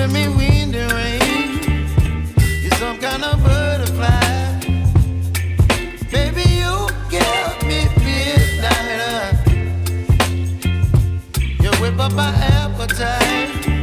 give me wind and rain. You're some kind of butterfly. Baby, you give me midnight. You whip up my appetite.